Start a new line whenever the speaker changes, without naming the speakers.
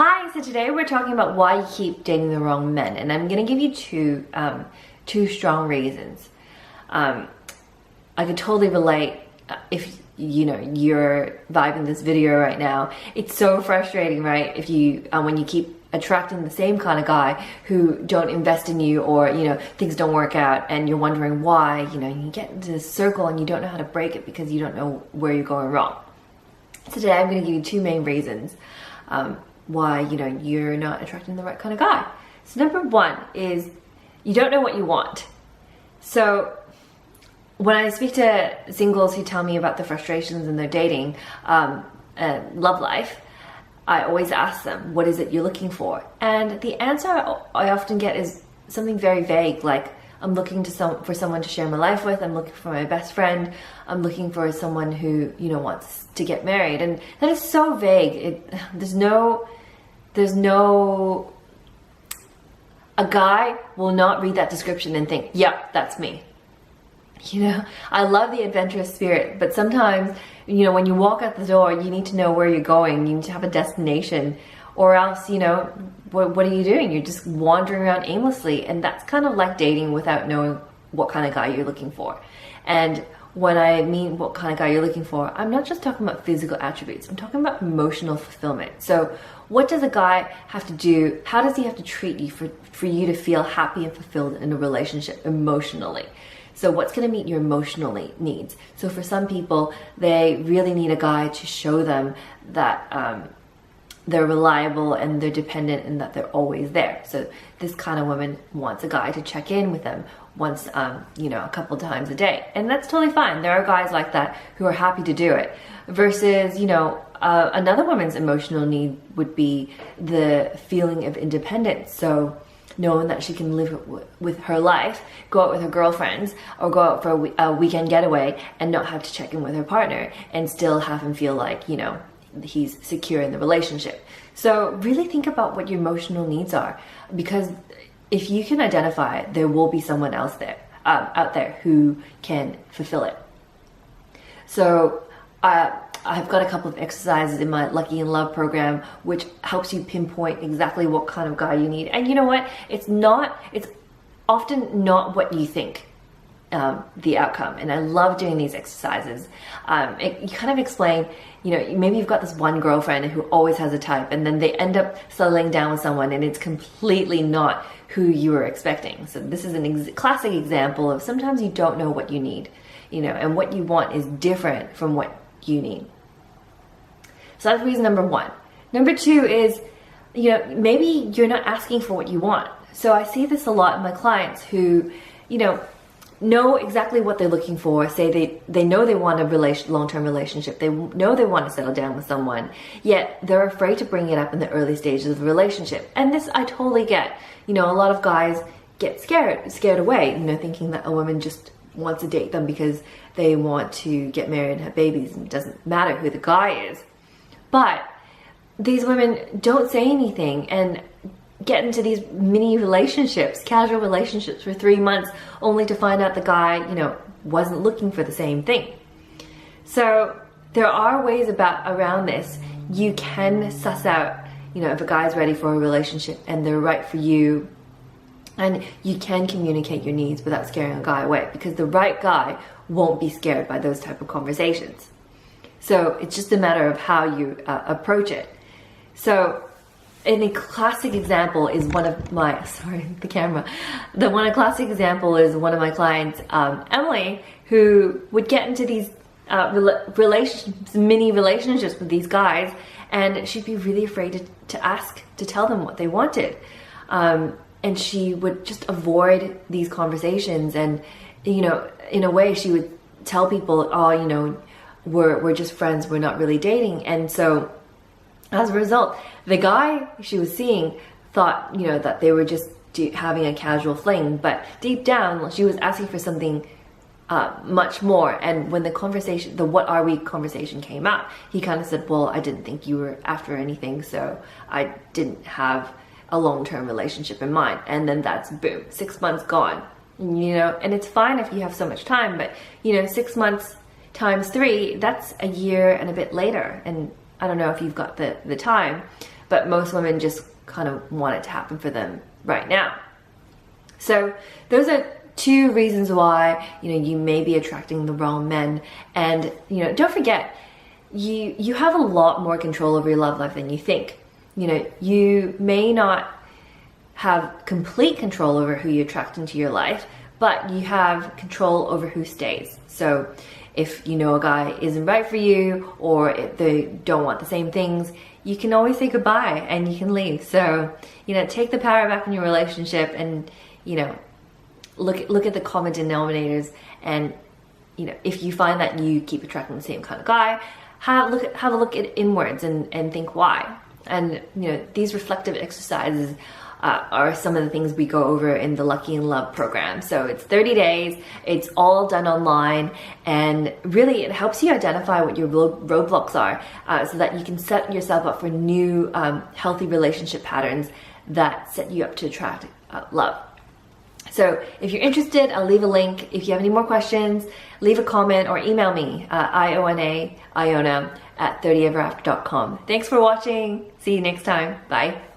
Hi, so today we're talking about why you keep dating the wrong men, and I'm going to give you two strong reasons. I could totally relate if you're vibing this video right now. It's so frustrating, right? If you when you keep attracting the same kind of guy who don't invest in you, or things don't work out and you're wondering why. You get into this circle and you don't know how to break it because you don't know where you're going wrong. So today I'm going to give you two main reasons why you're not attracting the right kind of guy. So number one is you don't know what you want. So when I speak to singles who tell me about the frustrations in their dating love life, I always ask them, what is it you're looking for? And the answer I often get is something very vague, like I'm looking for someone to share my life with. I'm looking for my best friend. I'm looking for someone who wants to get married. And that is so vague. A guy will not read that description and think, yep, that's me. I love the adventurous spirit, but sometimes, when you walk out the door, you need to know where you're going. You need to have a destination, or else, what are you doing? You're just wandering around aimlessly, and that's kind of like dating without knowing what kind of guy you're looking for. And when I mean what kind of guy you're looking for, I'm not just talking about physical attributes. I'm talking about emotional fulfillment. So what does a guy have to do? How does he have to treat you for you to feel happy and fulfilled in a relationship emotionally? So what's going to meet your emotional needs? So for some people, they really need a guy to show them that they're reliable and they're dependent and that they're always there. So this kind of woman wants a guy to check in with them once, a couple times a day. And that's totally fine. There are guys like that who are happy to do it. Versus, another woman's emotional need would be the feeling of independence. So knowing that she can live with her life, go out with her girlfriends, or go out for a weekend getaway and not have to check in with her partner and still have him feel like, he's secure in the relationship. So really think about what your emotional needs are, because if you can identify it, there will be someone else out there who can fulfill it. So I've got a couple of exercises in my Lucky in Love program which helps you pinpoint exactly what kind of guy you need. And you know what? It's often not what you think the outcome. And I love doing these exercises. You kind of explain, maybe you've got this one girlfriend who always has a type, and then they end up settling down with someone and it's completely not who you were expecting. So this is a classic example of sometimes you don't know what you need, and what you want is different from what you need. So that's reason number one. Number two is, maybe you're not asking for what you want. So I see this a lot in my clients who, know exactly what they're looking for. Say they know they want a long-term relationship. They know they want to settle down with someone, yet they're afraid to bring it up in the early stages of the relationship. And this I totally get. A lot of guys get scared away, thinking that a woman just wants to date them because they want to get married and have babies, and it doesn't matter who the guy is. But these women don't say anything and get into these mini relationships, casual relationships for 3 months, only to find out the guy, wasn't looking for the same thing. So there are ways around this. You can suss out, if a guy's ready for a relationship and they're right for you, and you can communicate your needs without scaring a guy away, because the right guy won't be scared by those type of conversations. So it's just a matter of how you approach it. So a classic example is one of my, classic example is one of my clients, Emily, who would get into these mini relationships with these guys, and she'd be really afraid to tell them what they wanted. And she would just avoid these conversations, and in a way she would tell people, oh, we're just friends, we're not really dating. And so as a result, the guy she was seeing thought that they were just having a casual fling, but deep down she was asking for something much more. And when the what are we conversation came out, he kind of said, well, I didn't think you were after anything, so I didn't have a long-term relationship in mind. And then that's boom, 6 months gone. And it's fine if you have so much time, but 6 months times 3, that's a year and a bit later. And I don't know if you've got the time, but most women just kind of want it to happen for them right now. So those are 2 reasons why, you may be attracting the wrong men. And, don't forget, you have a lot more control over your love life than you think. You may not have complete control over who you attract into your life, but you have control over who stays. So if a guy isn't right for you, or if they don't want the same things, you can always say goodbye and you can leave. So, take the power back in your relationship, and, look at the common denominators. And, if you find that you keep attracting the same kind of guy, have a look at inwards and think why. And, these reflective exercises are some of the things we go over in the Lucky in Love program. So it's 30 days, it's all done online, and really it helps you identify what your roadblocks are, so that you can set yourself up for new healthy relationship patterns that set you up to attract love. So if you're interested, I'll leave a link. If you have any more questions, leave a comment or email me, Iona at 30everafter.com. Thanks for watching. See you next time. Bye.